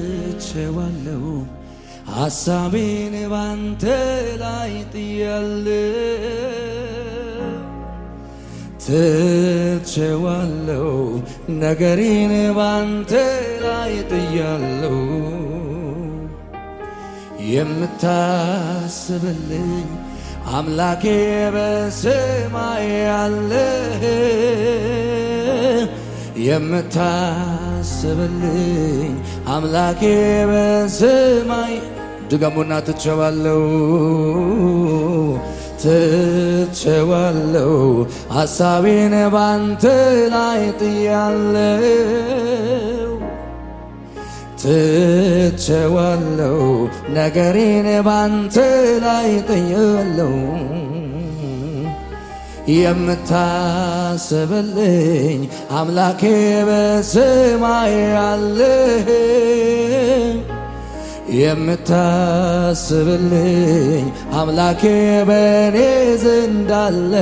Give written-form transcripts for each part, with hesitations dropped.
ትቼዋለሁ ሐሳቤን ባንተ ላይ ጥያለሁ ትቼዋለሁ ነገሬን ባንተ ላይ ጥያለሁ የምታስብልኝ አምላኬ በሰማይ አለ የምታስብልኝ አምላኬ በሰማይ ድገሙና ትቼዋለሁ ትቼዋለሁ ሐሳቤን ባንተ ላይ ጥያለሁ ትቼዋለሁ ነገሬን ባንተ ላይ ጥያለሁ የምታስብልኝ አምላኬ በሰማይ አለ የምታስብልኝ አምላኬ በኔ ዘንድ አለ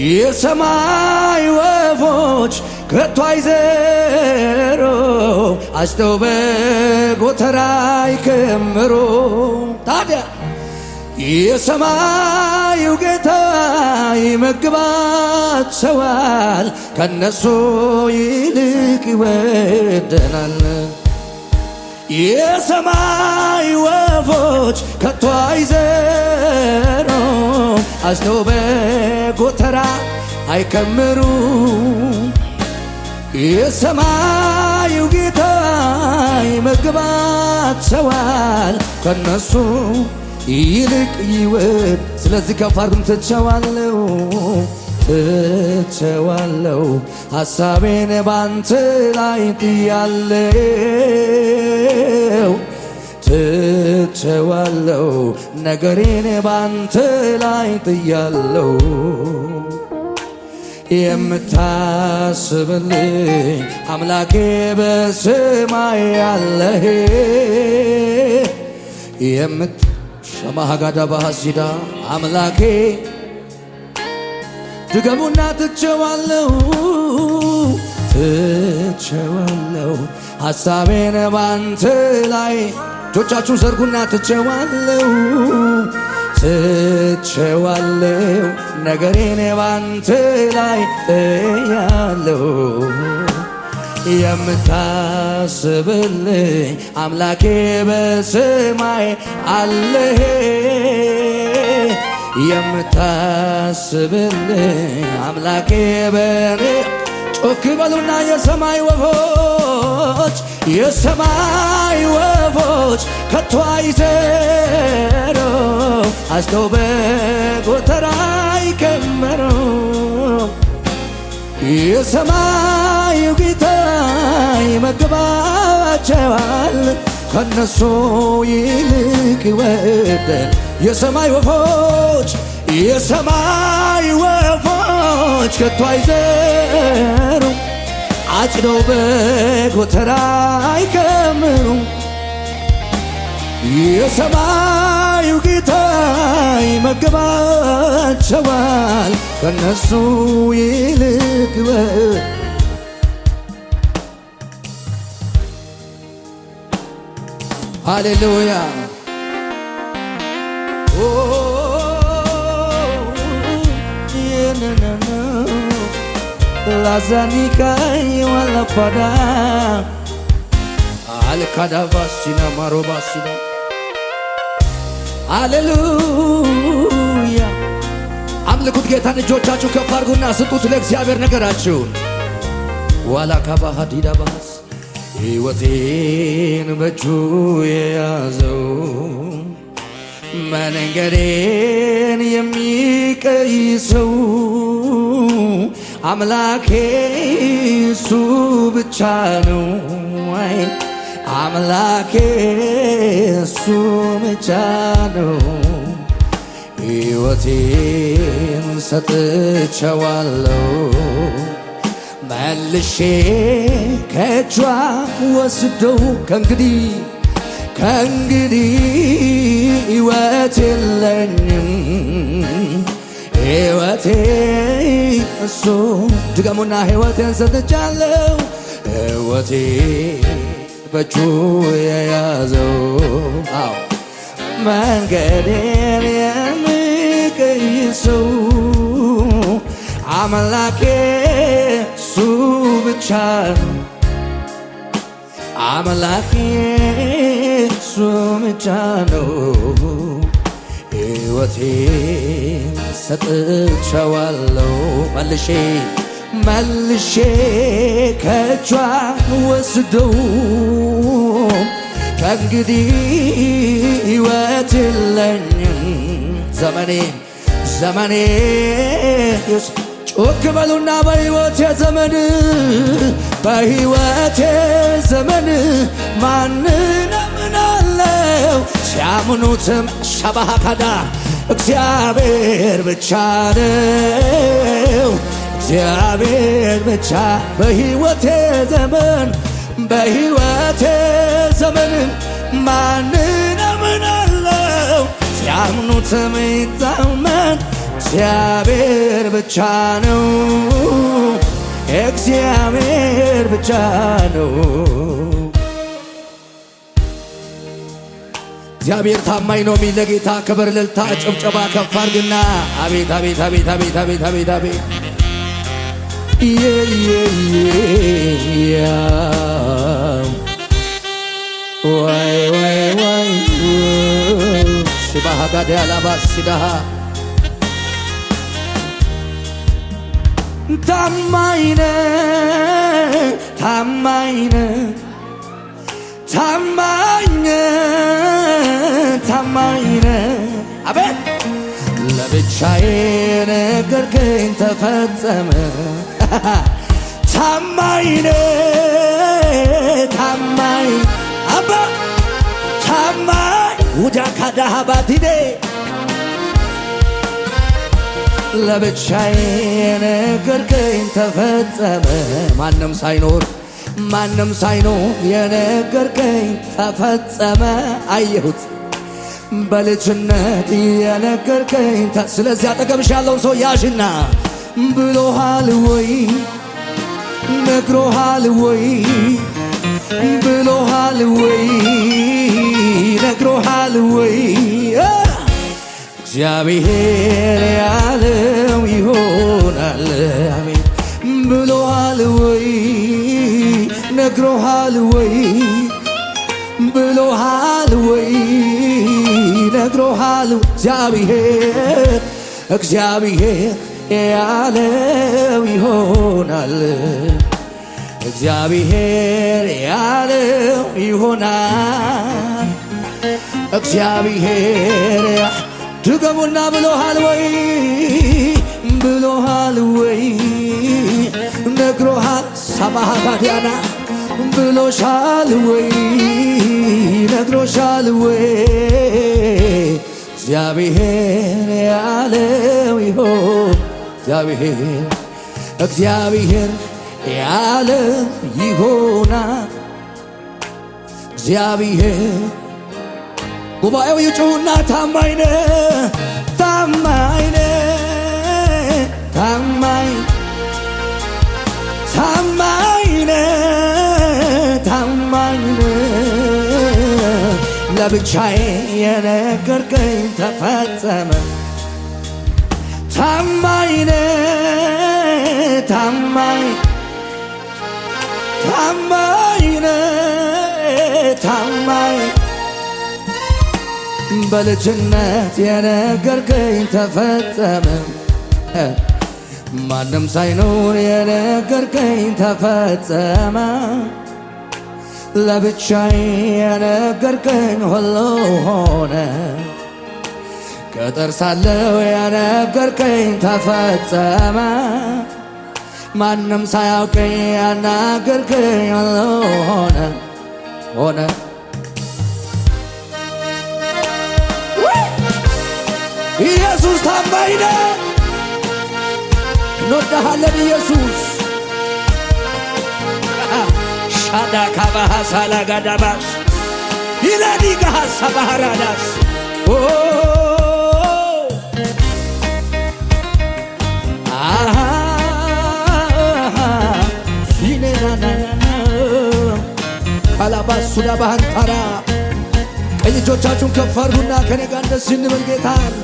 የሰማይ ወፎች ከቶ አይዘሩ አጭደው በጎተራ አይከምሩ ታዲያ የሰማዩ ጌታ ይመግባቸዋል ከነሱ ይልቅ ይወደናል የሰማይ ወፎች ከቶ አይዘሩ አጭደው በጎተራ አይከምሩ የሰማዩ ጌታ ይመግባቸዋል ከነሱ ይልቅ ይወድ ስለዚህ ከፋርም ትቼዋለሁ ትቼዋለሁ ሐሳቤን ባንተ ላይ ጥያለሁ ትቼዋለሁ ነገሬን ባንተ ላይ ጥያለሁ የምታስብልኝ አምላኬ በሰማይ አለ ሸማሃጋዳ ባሃሲዳ አምላኬ ድገሙና ትቼዋለሁ ትቼዋለሁ ሐሳቤን ባንተ ላይ እጆቻችሁን ዘርጉና ትቼዋለሁ ትቼዋለሁ ነገሬን ባንተ ላይ ጥያለሁ የምታስብልኝ አምላኬ በሰማይ አለ የምታስብልኝ አምላኬ በኔ ጮክ በሉና የሰማይ ወፎች ከቶ አይዘሩ አጭደው በጎተራ አይከምሩ የሰማዩ ጌታ ይመግባቸዋል ከነሱ ይልቅ ይወደን የሰማይ ወፎች ከቶ አይዘሩ አጭደው በጎተራ አይከምሩ የሰማዩ ጌታ ይመግባቸዋል ከነሱ ይልቅ ሃሌሉያ ላዛኒካይ ዋላፓዳ አልካዳባሲና ማሮባሲና ሃሌሉያ አምልኩት ጌታን እጆቻችሁ ከፍ አድርጉና ስጡት ለእግዚአብሔር ነገራችሁን ዋላካባሃዲዳባስ ሕይወቴን በእጁ የያዘው መንገዴን የሚቀይሰው አምላኬ እሱ ብቻ ነው አምላኬ እሱ ብቻ ነው ሕይወቴን ሰጥቼዋለሁ መልሼ ከእጇ ወስደው ከእንግዲህ ሕይወት የለኝም ሕይወቴ እሱ ድገሙና ሕይወቴን ሰጥቻለሁ ሕይወቴ በእጁ የያዘው መንገዴን የሚቀይሰው አምላኬ እሱ ብቻ ነው። አምላኬ እሱ ብቻ ነው። ሕይወቴን ሰጥቼዋለሁ መልሼ ከእጇ ወስደው ከእንግዲህ ሕይወት የለኝም ዘመኔ ጮክ በሉና በሕይወቴ ዘመን ማንን አምናለው? ሲያምኑትም ሸባሃካዳ እግዚአብሔር ብቻ ነው። እግዚአብሔር ብቻ በሕይወቴ ዘመን ማንን አምናለው? ሲያምኑትም ይታመን እግዚአብሔር ብቻ ነው። እግዚአብሔር ብቻ ነው። እግዚአብሔር ታማኝ ነው የሚል ለጌታ ክብር እልልታ ጭብጨባ ከፍ አድርግና አቤት አቤት አቤት አቤት አቤት አቤት አቤት ዋይ ዋይ ዋይ ሽባሃጋዳ ያላባስዳሃ ታማኝ አቤት ለብቻዬ ነገርከኝ ተፈጸመ። ታማኝ አባ ታማኝ ውዳ ካዳሃባቲዴ ለብቻዬ ነገርከኝ ተፈጸመ። ማንም ሳይኖር የነገርከኝ ተፈጸመ። አየሁት በልጅነት የነገርከኝ ስለዚህ አጠገብሽ ያለውን ሰው ያዥና ብሎሃል ወይ ነግሮሃል ወይ ብሎሃል ወይ ነግሮሃል ወይ እግዚአብሔር ያለው ይሆናል። አሜን ብሎሃል ወይ ነግሮሃል ወይ ብሎሃል ወይ ነግሮሃል እግዚአብሔር ያለው ይሆናል። እግዚአብሔር ያለው ይሆናል። እግዚአብሔር ድገሙና ብሎሃል ወይ ነግሮሃል ሰማሃጋዲያና ብሎሻል ወይ ነግሮሻል ወይ እግዚአብሔር ያለው ይሆን እግዚአብሔር ያለው ይሆናል። እግዚአብሔር ጉባኤው ይጩና ታማኝ ለብቻዬ የነገርከኝ ተፈጸመ። ታማኝ በልጅነት የነገርከኝ ተፈጸመ። ማንም ሳይኖር የነገርከኝ ተፈጸመ። ለብቻዬ የነገርከኝ ሁሉ ሆነ። ቅጥር ሳለሁ የነገርከኝ ተፈጸመ። ማንም ሳያውቀኝ ያናገርከኝ ሁሉ ሆነ። ኢየሱስ ታማኝ ነው። እንወድሃለን ኢየሱስ። ሻዳ ካባሃ ሳላጋዳባስ ይላዲ ጋሃ ሰባራዳስ ሲኔናናና ካላባስ ሱዳ ባህንታራ ቀኝ እጆቻችሁን ከፍ አድርጉና ከኔ ጋር እንደዚህ እንበል ጌታን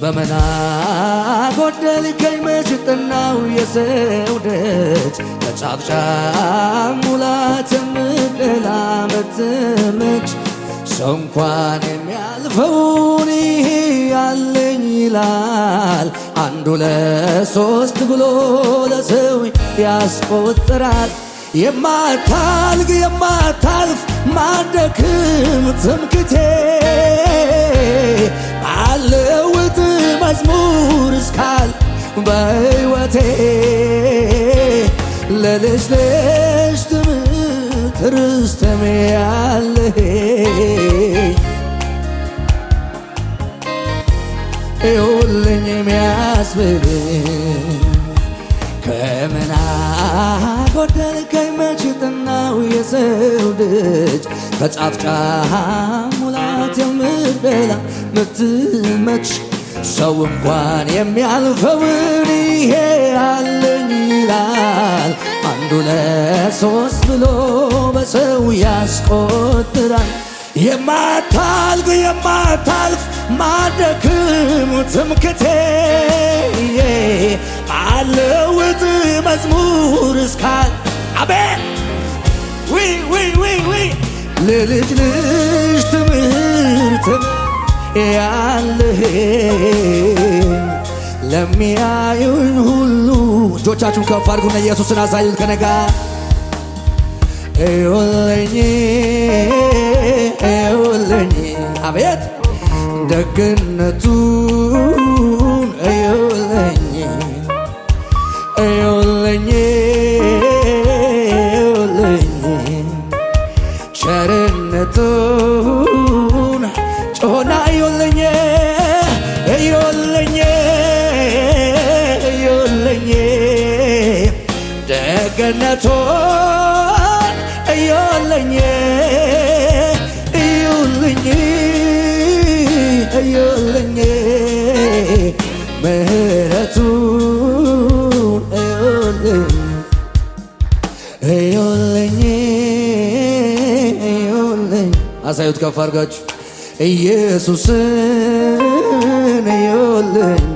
በመና ጎደልከኝ መች ጠናው የሰው ደጅ ከጫፍ ጫፍ ሙላት የምትላመት መች ሰው እንኳን የሚያልፈውን ይሄ ያለኝ ይላል አንዱ ለሶስት ብሎ ለሰው ያስቆጥራል የማታልግ የማታልፍ ማደክም ትምክቴ ባለውጥ መዝሙር እስካል በሕይወቴ ለልጅ ልጅ ትምህርት ርስትም ያለህ ይሁልኝ የሚያስብል ከምና ጎደልከኝ መች ጠናው የሰው ልጅ ከጫፍ ጫፍ ሙላት የምትበላ ምትመች ሰው እንኳን የሚያልፈውን ይሄ አለኝ ይላል አንዱ ለሶስት ብሎ በሰው ያስቆጥራል የማታልግ የማታልፍ ማደክም ትምክቴ ባለውጥ መዝሙር እስካል አቤት ለልጅ ልጅ ትምህርት ያለህ ለሚያዩኝ ሁሉ እጆቻችሁን ከፍ አድርጉና ኢየሱስን አሳዩት ከነጋ እዩልኝ አቤት ደግነቱን እዩልኝ ቸርነቱን ጮና እዩልኝ ደግነቱን እዩልኝ ምህረቱን እዩልኝ አሳዩት ከፍ አድርጋችሁ ኢየሱስን እዩልኝ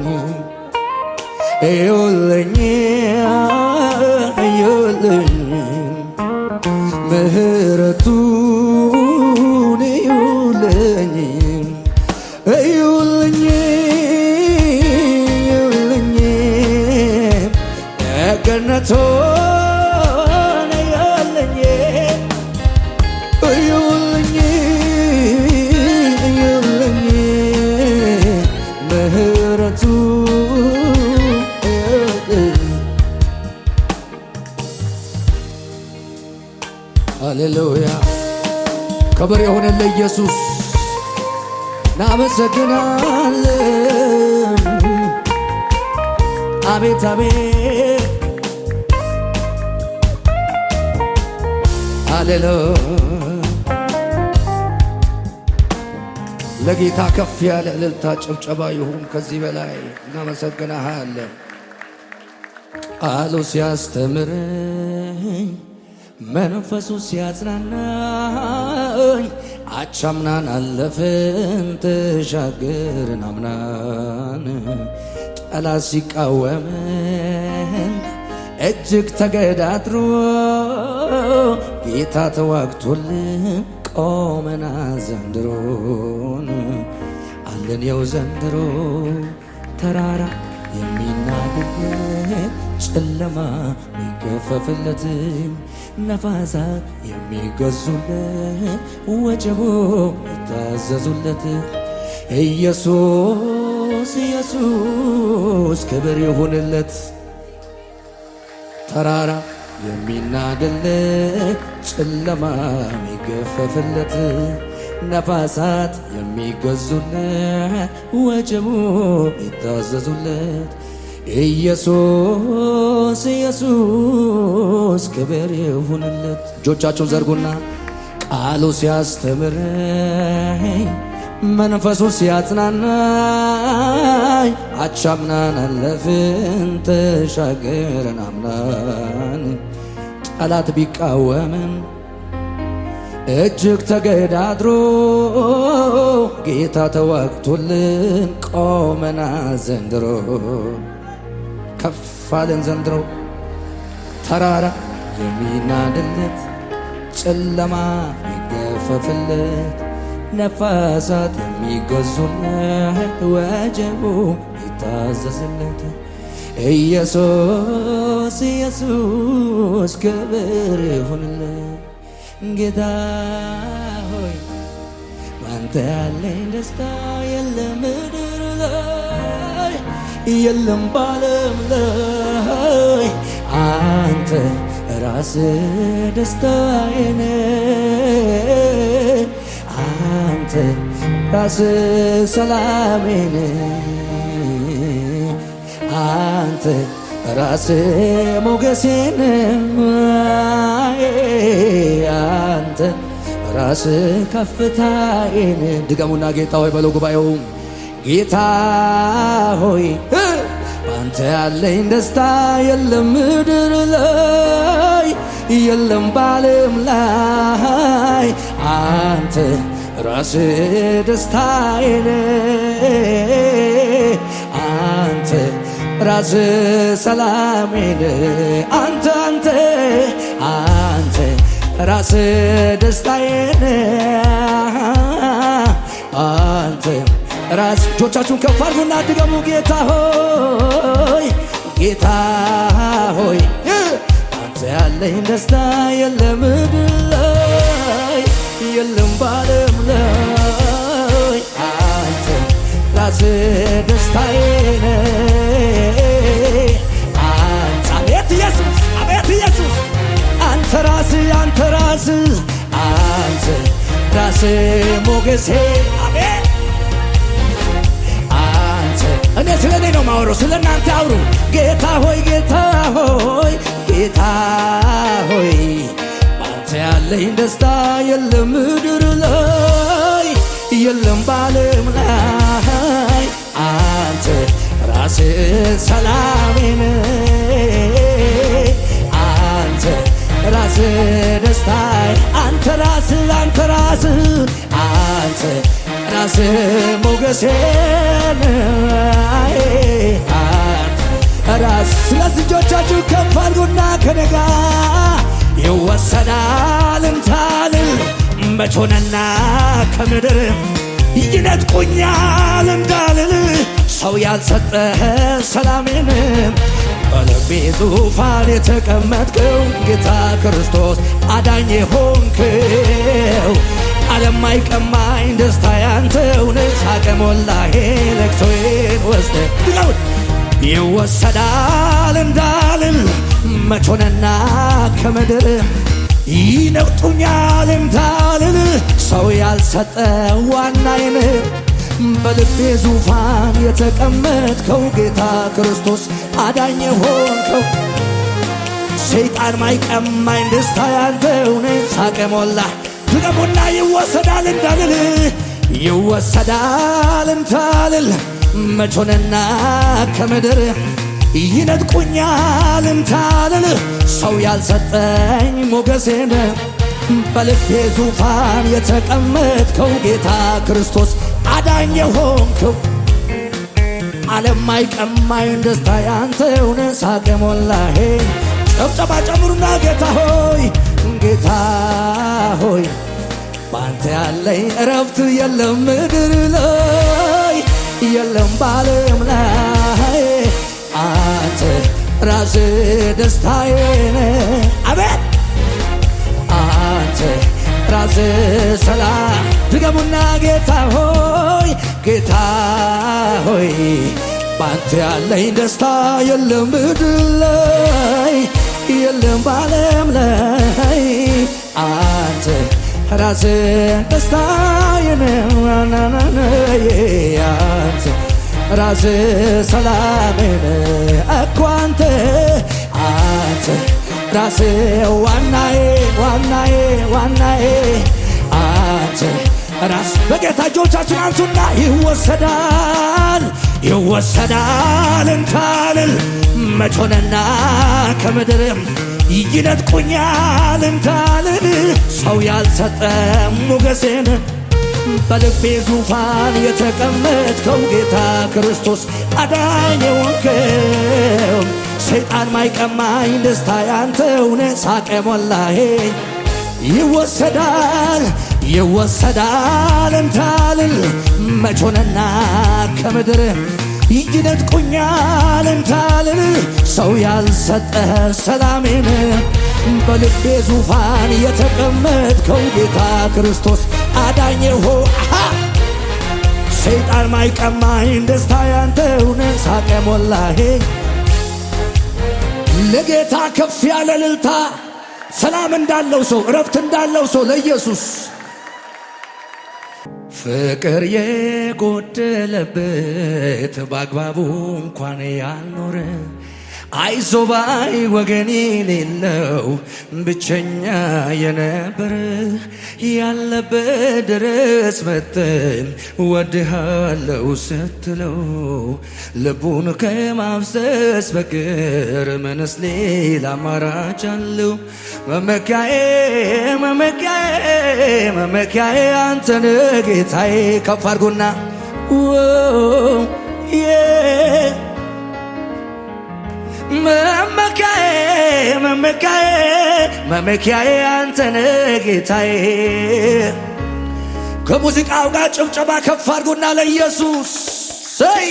ምህረቱን እዩልኝ ደግነቱን እዩልኝ ምህረቱን ሃሌሉያ ክብር የሆነ ለኢየሱስ እናመሰግናለን አቤት አቤት ሃሌሉያ ለጌታ ከፍ ያለ እልልታ ጭብጨባ ይሁን ከዚህ በላይ እናመሰግናለን ቃሉ ሲያስተምረኝ መንፈሱ ሲያጽናናኝ አቻምናን አለፍን ተሻገርን አምናን ጠላት ሲቃወመን እጅግ ተገዳድሮ ጌታ ተዋግቶልን ቆመና ዘንድሮን አለን የው ዘንድሮ ተራራ የሚናድበት ጨለማ የሚገፈፍለት ነፋሳት የሚገዙለት ወጀቦ የሚታዘዙለት ኢየሱስ ኢየሱስ ክብር ይሁንለት ተራራ የሚናድለት ጨለማ የሚገፈፍለት ነፋሳት የሚገዙለት ወጀቦ የሚታዘዙለት ኢየሱስ ኢየሱስ ክብር ይሁንለት እጆቻችሁን ዘርጉና ቃሉ ሲያስተምረኝ መንፈሱ ሲያጽናናኝ አቻምናን አለፍን ተሻገርን አምናን ጠላት ቢቃወምን እጅግ ተገዳድሮ ጌታ ተዋግቶልን ቆመና ዘንድሮ ከፍ አለን ዘንድሮ ተራራ የሚናድለት ጨለማ የሚገፈፍለት ነፋሳት የሚገዙለት ወጀቡ የሚታዘዝለት ኢየሱስ ኢየሱስ ክብር ይሁንለት ጌታ ሆይ ባንተ ያለኝ ደስታ የለም ምድር ላይ የለም ባለም ላይ አንተ ራስህ ደስታዬ ነህ አንተ ራስህ ሰላሜ ነህ አንተ ራስህ ሞገሴ ነህ አንተ ራስህ ከፍታዬ ነህ። ድገሙና ጌታ ሆይ በለው ጉባኤው ጌታ ሆይ ባንተ ያለኝ ደስታ የለም ምድር ላይ የለም ባለም ላይ አንተ ራስህ ደስታዬ ነህ አንተ ራስህ ሰላሜ ነህ አንተ ራስህ ደስታዬ ነህ አንተ ራስ እጆቻችሁን ከፍ አድርጉና ድገሙ ጌታ ሆይ አንተ ያለኝ ደስታ የለም ምድር ላይ የለም ባለም ላይ አንተ ራስህ ደስታዬ ነህ አንተ አቤት ኢየሱስ አንተ ራስህ አንተ ራስህ ሞገሴ አቤት እኔ ስለ እኔ ነው ማወራው፣ ስለ እናንተ አውሩ። ጌታ ሆይ ባንተ ያለኝ ደስታ የለም ምድር ላይ የለም ባለም ላይ አንተ ራስህ ሰላሜ ነህ አንተ ራስህ ደስታዬ አንተ ራስህ ሞገሴ ራስ ስለዚህ እጆቻችሁ ከፍ አድርጉና ከኔ ጋር ይወሰዳል እንታልል መች ሆነና ከምድር ይነጥቁኛል እንዳልል ሰው ያልሰጠህ ሰላሜን በልቤ ዙፋን የተቀመጥከው ጌታ ክርስቶስ አዳኝ ሆንከው ዓለም አይቀማኝ ደስታ ያንተው ነህ ሳቅ ሞላሄ ለቅሶዬን ወስደህ ይወሰዳል እንዳልል መች ሆነና ከምድር ይነጥቁኛል እንዳልል ሰው ያልሰጠ ዋናዬን በልቤ ዙፋን የተቀመጥከው ጌታ ክርስቶስ አዳኝ ሆንከው ሰይጣን ማይቀማኝ ደስታ ያንተው ነህ ሳቅ ሞላህ ድገሙና ይወሰዳል እንዳልል መች ሆነና ከምድር ይነጥቁኛል እንዳልል ሰው ያልሰጠኝ ሞገሴን በልቤ ዙፋን የተቀመጥከው ጌታ ክርስቶስ አዳኝ ሆንከው ዓለም አይቀማኝ ደስታ ያንተው ነህ ሳቅ ሞላሄ ጨብጨባ ጨምሩና ጌታ ሆይ ባንተ ያለኝ እረፍት የለም ምድር ላይ የለም ባለም ላይ አንተ ራስህ ደስታዬ ነህ አቤት አንተ ራስህ ሰላም ድገሙና ጌታ ሆይ ባንተ ያለኝ ደስታ የለም ምድር ላይ የለም ባለም ላይ አንተ ራስህ ደስታዬ ነህ አንተ ራስህ ሰላሜ ነህ እኮ አንተ ራስህ ዋናዬ አንተ ራስ በጌታ እጆቻችሁን አንሱና ይወሰዳል ይወሰዳል እንታልል መቾንና ከምድርም ይነጥቁኛል እንታልል ሰው ያልሰጠ ሞገሴን በልቤ ዙፋን የተቀመጥከው ጌታ ክርስቶስ አዳኝ የሆንከው ሰይጣን ማይቀማኝ ደስታ ያንተውነ ሳቄ ሞላኸኝ ይወሰዳል ይወሰዳል እንታልል መቾንና ከምድር ይነጥቁኛል እንታልል ሰው ያልሰጠ ሰላሜን በልቤ ዙፋን የተቀመጥከው ጌታ ክርስቶስ አዳኝ ሰይጣን ማይቀማኝ ደስታ ያንተውነ ሳቄ ሞላኸኝ ለጌታ ከፍ ያለ እልልታ ሰላም እንዳለው ሰው እረፍት እንዳለው ሰው ለኢየሱስ ፍቅር የጎደለበት በአግባቡ እንኳን ያልኖረ አይዞባይ ወገን የሌለው ብቸኛ የነበረ ያለበት ድረስ መተን ወድሃለው ስትለው ልቡን ከማፍሰስ በቀር ምንስ ሌላ አማራጭ አለው? መመኪያዬ መመኪያዬ መመኪያዬ አንተነ ጌታዬ ከፍ አድርጎና መመኪያዬ መመኪያዬ መመኪያዬ አንተነ ጌታዬ። ከሙዚቃው ጋር ጭብጨባ ከፍ አድርጎና ለኢየሱስ ሰይ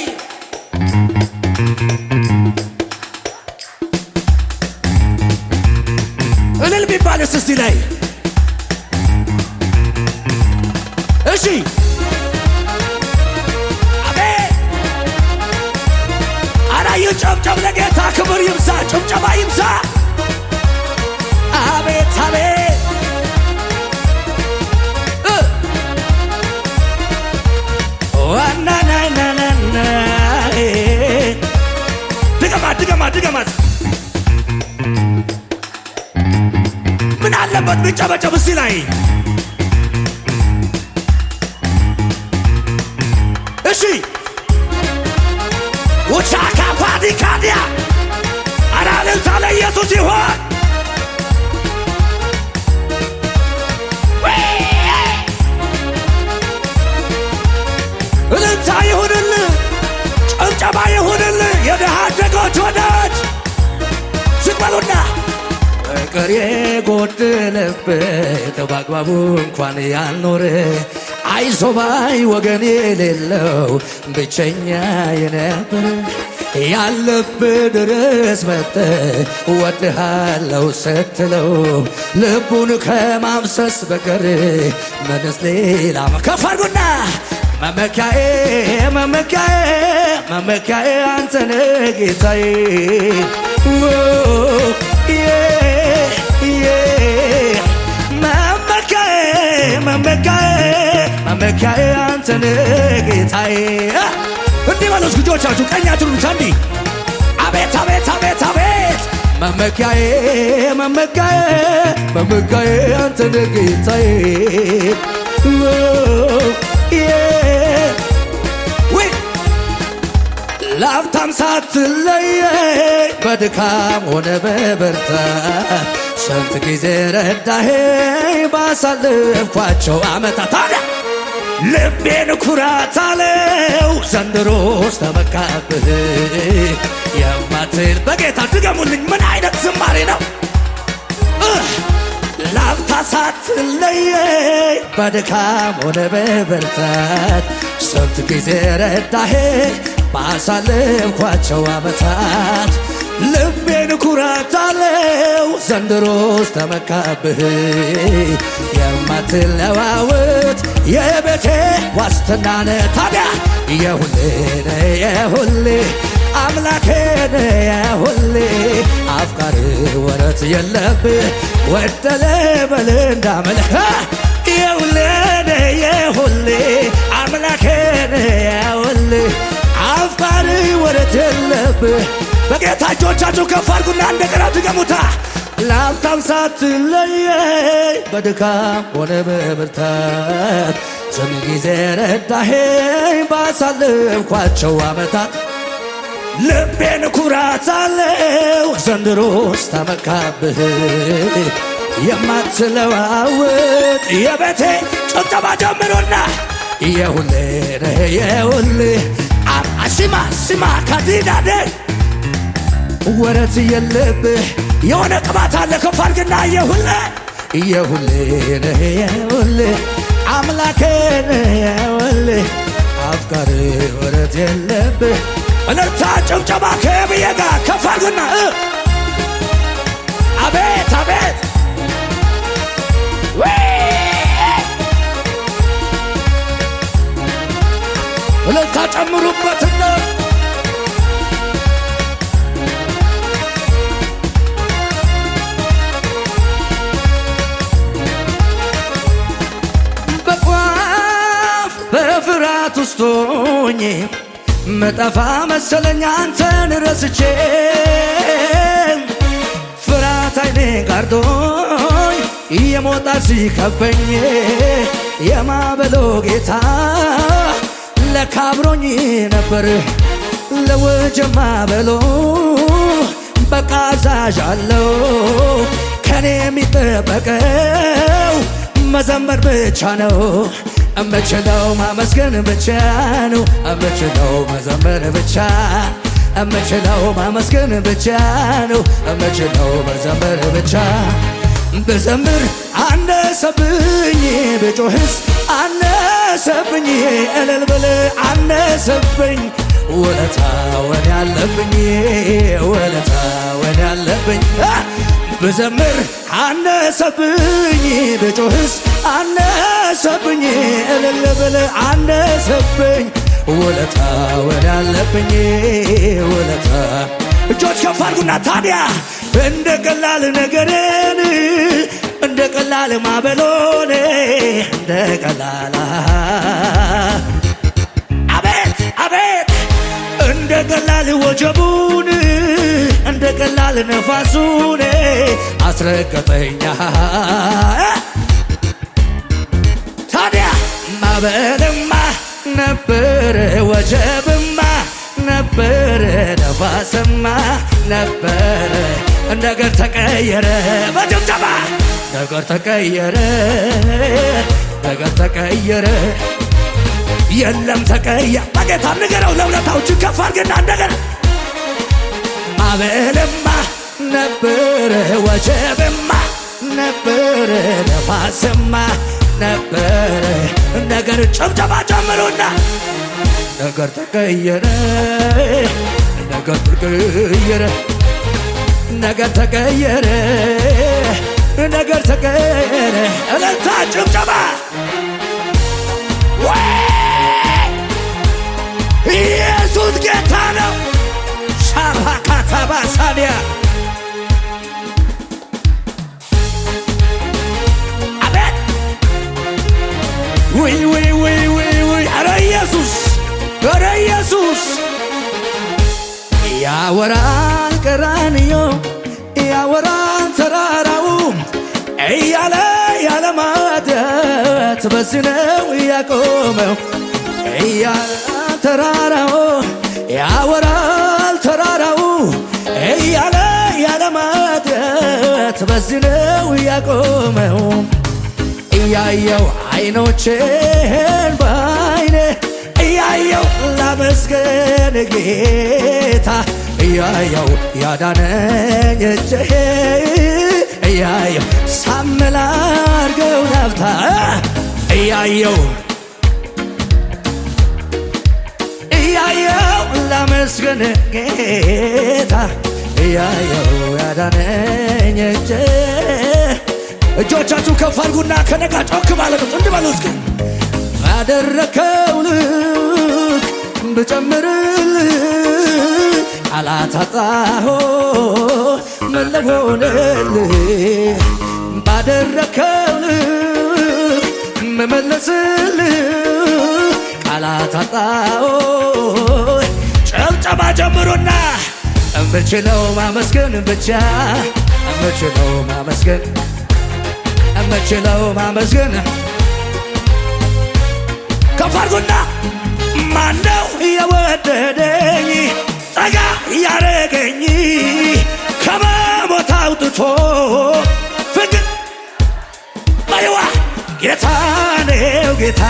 እልል ቢባልስ እስቲ ላይ እሺ ጨብጨብ ለጌታ ክብር ይብዛ፣ ጭብጨባ ይብዛ። አቤት አቤት ዋናናናና ድገማት ምን አለበት ብጨበጨብ እስቲ ላይ እሺ ውቻካ ፓዲካዲያ አራልታ ለኢየሱስ ይሆን እልልታ ይሁንልህ፣ ጭብጨባ ይሁንልህ። የድሃ አደጎች ወዳጅ ዝግበሉና ፍቅር የጎደለበት በአግባቡ እንኳን ያልኖረ አይዞባይ ወገን የሌለው ብቸኛ የነበረ ያለበት ድረስ መጥተህ ወድሃለው ስትለው ልቡን ከማፍሰስ በቀር ምንስ ሌላ ከፍ አድርጉና መመኪያዬ መመኪያዬ መመኪያዬ አንተነ ጌታዬ መመኪያዬ አንተነ ጌታዬ። እንዲህ በሉት ልጆቻችሁ ቀኛችሁን ብቻ እንዲህ አቤት አቤት አቤት አቤት መመኪያዬ መመኪያዬ መመኪያዬ አንተነ ጌታዬ። ላፍታም ሳትለየኝ በድካም ሆነ በበርታት ስንት ጊዜ ረዳኸኝ ባሳለፍኳቸው ዓመታት። ታዲያ ልቤን ኩራት አለው ዘንድሮስ ተመካብህ የማትል በጌታ ድገሙልኝ። ምን አይነት ዝማሬ ነው? ላፍታ ሳትለየኝ በድካም ሆነ በበርታት ስንት ጊዜ ረዳኸኝ ባሳለፍኳቸው ዓመታት። ልቤን ኩራት አለው ዘንድሮስ ተመካብህ የማትለዋወጥ የቤቴ ዋስትና ነህ። ታዲያ የሁሌ አምላኬን የሁሌ አፍቃሪ ወረት የለብህ ወደለ በል እንዳመልህ የሁሌ አምላኬን የሁሌ አፍቃሪ ወረት የለብህ። በጌታ እጆቻችሁ ከፍ አድርጉና እንደገና ድገሙታ። ላፍታም ሳትለየኝ በድካም ሆነ በብርታት ስንት ጊዜ ረዳኸኝ ባሳለፍኳቸው ዓመታት ልቤን ኩራት አለው ዘንድሮስ ተመካብህ የማትለዋውጥ የቤቴ ጭብጨባ ጀምሮና የሁሌ ነህ የሁሌ ስማ ካቲዳደ ወረት የለብህ የሆነ ቅባት አለ ከፍ አድርግና የሁሌ ነህ የሁሌ አምላኬ ነህ የሁሌ አፍቃሪ ወረት የለብህ እልልታ ጭብጨባ ከብዬ ጋር ከፍ አድርግና አቤት አቤት እልልታ ጨምሩበትና በቋፍ በፍርሃት ውስጥ ሆኜ መጠፋ መሰለኝ አንተን ረስቼ ፍርሃት አይኔ ጋርዶኝ የሞጣ ሲከበኝ የማበሎ ጌታ ለካብሮኝ ነበር ለወጀማ በሎ በቃ አዛዣለሁ ከኔ የሚጠበቀው መዘመር ብቻ ነው እምችለው ማመስገን ብቻ ነው እምችለው መዘመር ብቻ እምችለው ማመስገን ብቻ ነው እምችለው መዘመር ብቻ ብዘምር አነሰብኝ ብጮህስ አነሰብኝ እልል ብል አነሰብኝ ውለታውን ያለብኝ ውለታውን ያለብኝ ብዘምር አነሰብኝ ብጮህስ አነሰብኝ እልል ብል አነሰብኝ ውለታውን ያለብኝ ውለታ እጆች ከፍ አድርጉና ታዲያ እንደ ቀላል ነገርን እንደ ቀላል ማበሎን እንደ ቀላል አቤት አቤት እንደ ቀላል ወጀቡን እንደ ቀላል ነፋሱን አስረገጠኛ ታዲያ ማበልማ ነበር ወጀብማ ነበር ነፋስማ ነበር ነገር ተቀየረ በጭብጨባ ነገር ተቀየረ ነገር ተቀየረ የለም ተቀየረ በጌታ ንገረው ለውለታዎች ከፍ አድርግና እንደገና ማበልማ ነበር ወጀብማ ነበር ነፋስማ ነበር ነገር ጭብጨባ ጨምሩና ነገር ተቀየረ ነገር ተቀየረ ነገር ተቀየረ ነገር ተቀየረ እልልታ ጭብጨባ ኢየሱስ ጌታ ነው ሻባካታባ ሳዲያ አቤት ውይ ውይ ውይ ውይ ኧረ ኢየሱስ ኧረ ኢየሱስ ያወራል ቀራንዮ ያወራል ተራራው እያለ ያለማደት በዚህ ነው ያቆመው እያለ ተራራው ያወራል ተራራው እያለ ያለማደት በዚህ ነው ያቆመው እያየው አይኖቼን በአይኔ እያየው ላመስገን ጌታ እያየው ያዳነኝ እጄ እያየው ሳምላርገው ናፍታ እያየው ላመስገን ጌታ እያየው ያዳነኝ እጄ እጆቻችሁ ከፍ አድርጉና ከነጋ ጮክ ማለት ነው እንድበሉ እስኪ ባደረከው ልክ ብጨምርልህ አላታጣሁ ምን ልሆንልህ ባደረከው ልክ መመለስልህ ቃላታጣሁ ጨብጨባ ጀምሩና እምችለው ማመስገን ብቻ እምችለው ማመስገን እምችለው ማመስገን ከፍ አድርጉና ማነው የወደደኝ ጠጋ ያረገኝ ከመሞት አውጥቶ ፍቅር አይዋ ጌታ ነው ጌታ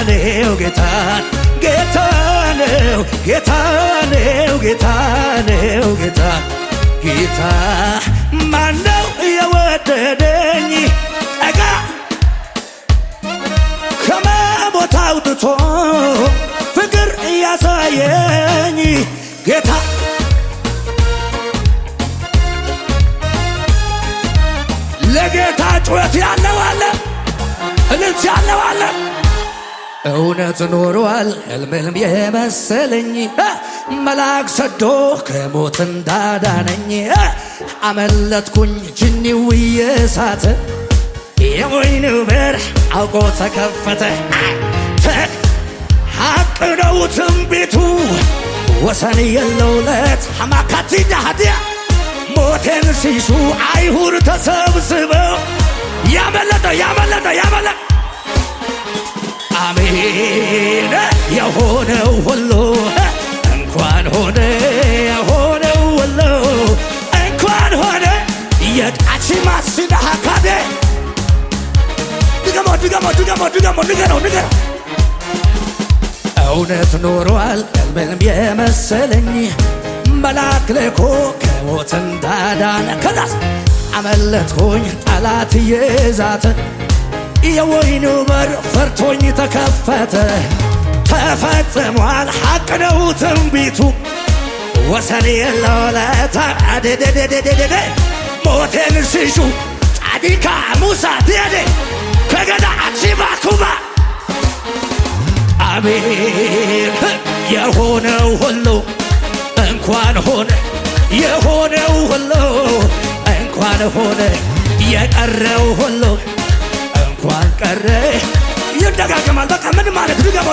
ነው ጌታ ጌታ ነው ጌታ ነው ጌታ ነው ጌታ ጌታ ማነው የወደደኝ ጠጋ ከመሞት አውጥቶ ፍቅር ያሳየኝ ጌታ ለጌታ ጩኸት ያለው አለ እልልት ያለው አለ እውነት ኖሯል ሕልምም የመሰለኝ መልአክ ሰዶ ከሞት እንዳዳነኝ አመለጥኩኝ ጅኒው እየሳተ የወይኑ በር አውቆ ተከፈተ ሐቅ ነው ትንቢቱ ወሰን የለው ለት ሐማካቲኛ ሀዲያ ሞቴን ሲሱ አይሁድ ተሰብስበው ያመለጠ አሜን የሆነው ሁሉ እንኳን ሆነ የሆነው ሁሉ እንኳን ሆነ የቃቺ ማስዳ ካደ ድገሞ ንገረው እውነት ኖሯል ሕልምም የመሰለኝ መልአክ ልኮ ከሞት እንዳዳነ ከዛስ አመለጥኩኝ ጠላት እየዛተ የወይኑ በር ፈርቶኝ ተከፈተ ተፈጽሟል ሐቅ ነው ትንቢቱ ወሰን የለው ለታ አደደደደደደ ሞቴን ሲሹ ጻዲካ ሙሳ ትያደ ከገዳ አቺባኩባ አሜን የሆነው ሁሉ እንኳን ሆነ የሆነው ሁሉ እንኳን ሆነ የቀረው ሁሉ እንኳን ቀረ ይደጋገማል በቃ ምን ማለት ድገሞ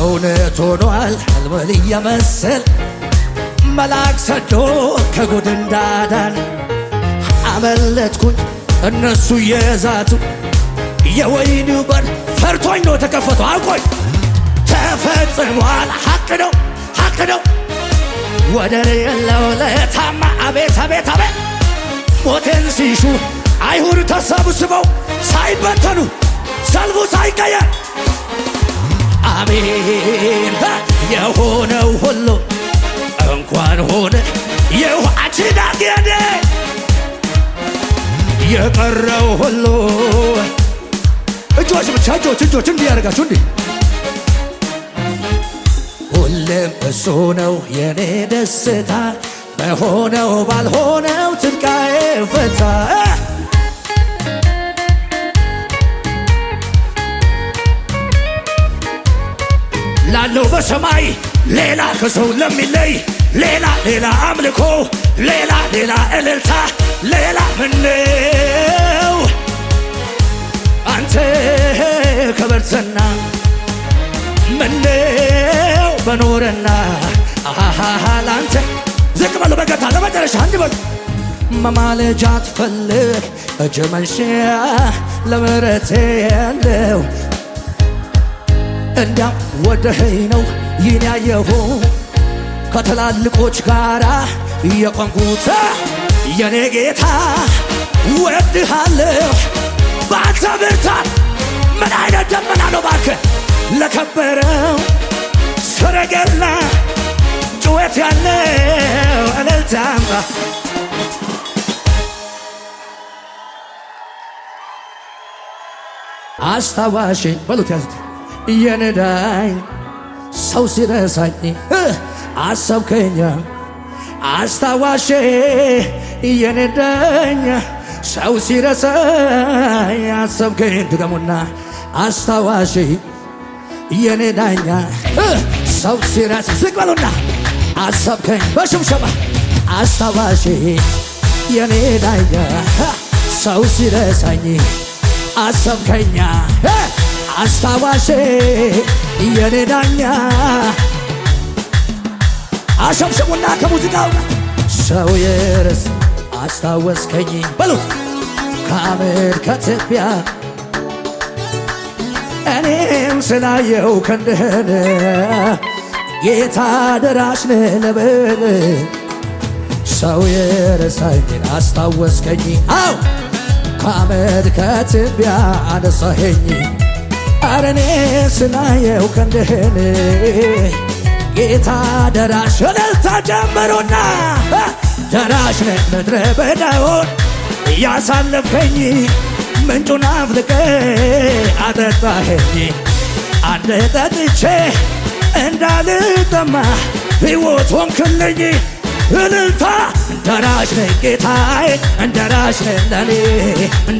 እውነት ሆኗል ሕልም እየመሰለ መልአክ ሰዶ ከጉድ እንዳዳነ አመለጥኩኝ እነሱ የዛቱ የወይኑ በር ፈርቶኝ ነው ተከፈተው አውቆኝ ተፈጽሟል ሐቅ ነው ወደር የለው ለታማ አቤት ሞቴን ሲሹ አይሁድ ተሰብስበው ሳይበተኑ ሰልፉ ሳይቀየር አሜን የሆነው ሁሉ እንኳን ሆነ የዋችዳ ገደ የቀረው ሁሉ እጆች ብቻ እጆች እንዲህ ያደርጋችሁ እንዲህ ሁሌም እሱ ነው የኔ ደስታ በሆነው ባልሆነው ትልቃዬ ፈታ ላለው በሰማይ ሌላ ከሰው ለሚለይ ሌላ አምልኮ ሌላ እልልታ ሌላ ምነው አንተ ከበርተና ምነው በኖረና ላንተ ዝቅ በሉ በገታ ለመጨረሻ አንድ በሉ መማለጃ ትፈልግ እጅ መንሻ ለምሕረት ያለው እንዲያው ወደኸኝ ነው ይህን ያየሁ ከትላልቆች ጋራ እየቆምኩት የኔ ጌታ ወድሃለሁ በአንተ ብርታት ምን አይነት ደመና ነው ባክህ ለከበረው ሰረገላ ጩኸት ያለው እልልታማ አስታዋሽ በሉት ያዙት የነዳኝ ሰው ሲረሳኝ አሰብከኛ አስታዋሽ የነዳኝ ሰው ሲረሳኝ አሰብከኝ ድገሙና አስታዋሽ የነዳኛ ሰው ሲረሳ ዝቅ በሉና አሰብከኝ በሽብሸባ አስታዋሽ የነዳኛ ሰው ሲረሳኝ አሰብከኛ አስታዋሽ የኔ ዳኛ አሸብሽቡና ከሙዚቃው ሰው የረሳ አስታወስከኝ በሉት ከአመድ ከትቢያ እኔም ስላየው ክንድህን ጌታ ደራሽ ነህ ልበል ሰው የረሳኝን አስታወስከኝ አው ከአመድ ከትቢያ አነሳኸኝ ኧረ እኔ ስላየው ክንድህን ጌታ ደራሽ እልልታ ጀምሩና ደራሽ ነህ ምድረ በዳውን ያሳለፍከኝ ምንጩን አፍልቀህ አጠጣኸኝ አንድ ጠጥቼ እንዳልጠማ ሕይወት ሆንክልኝ እልልታ ደራሽ ነህ ጌታዬ ደራሽ ነህ ለኔ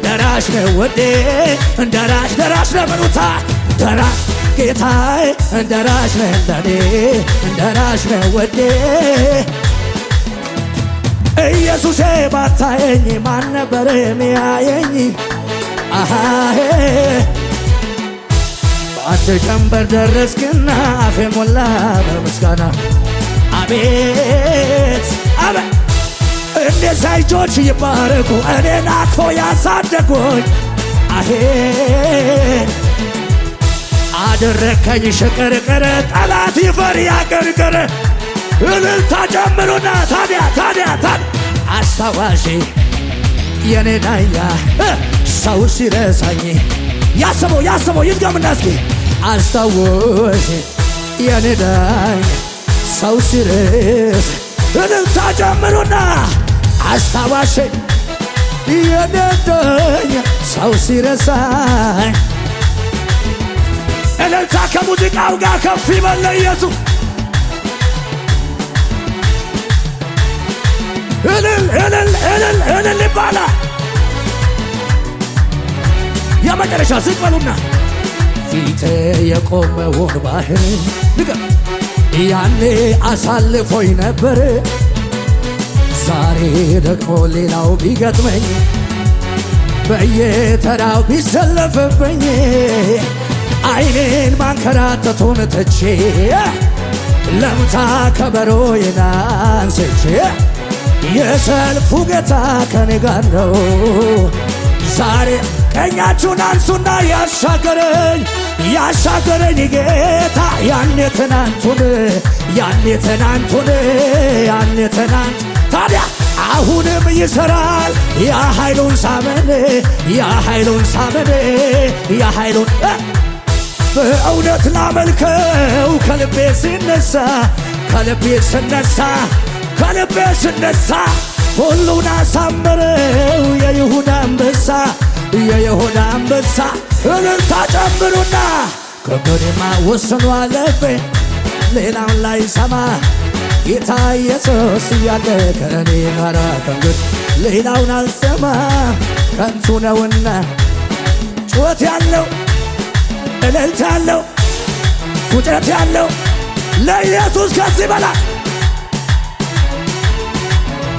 ደራሽ ነህ ወዴ ደራሽ ነህ በሉታ ደራሽ ጌታዬ ደራሽ ነህ ለኔ ደራሽ ነህ ወዴ ኢየሱሴ ባታየኝ ማን ነበር የሚያየኝ አሃሄ በአንድ ጀንበር ደረስክና አፌ ሞላ በምስጋና አቤት አቤት እነዛ እጆች ይባረኩ እኔን አቅፎ ያሳደጉኝ አሄ አደረከኝ ሽቅርቅር ጠላት ይፈር ያቀርቅር እልልታ ጀምሩና ታዲያ አስታዋሽ የኔ ዳኛ ሰው ሲረሳኝ ያስበው ይድገምና እስኪ አስታዋሽ የኔ ዳኛ ሰው ሲረስ እልልታ ጀምሩና አስታዋሽ የኔ ዳኛ ሰው ሲረሳኝ እልልታ ከሙዚቃው ጋር ከፍ ይበል ለኢየሱስ እልል ይባላል የመጨረሻ ዝቅ በሉና ፊቴ የቆመውን ባህር ንገር ያኔ አሳልፎኝ ነበር ዛሬ ደግሞ ሌላው ቢገጥመኝ በየተራው ቢሰለፍብኝ አይኔን ማንከራተቱን ትቼ ለምታ ከበሮዬን አንስቼ የሰልፉ ጌታ ከኔ ጋር ነው ዛሬ ቀኛችሁን አንሱና ያሻገረኝ ጌታ ያኔ ትናንቱን ታዲያ አሁንም ይሰራል የኃይሉን ሳመን በእውነት ላመልከው ከልቤ ስነሳ ሁሉን አሳመረው የይሁዳ አንበሳ እልልታ ጨምሩና ከእንግዲህማ ወስኗል ልቤ ሌላውን ላይ ሰማ ጌታ ኢየሱስ እያለ ከእኔ ጋር ከእንግዲህ ሌላውን አልሰማ ከንቱ ነውና ጩኸት ያለው እልልታ ያለው ፉጨት ያለው ለኢየሱስ ከዚህ በላይ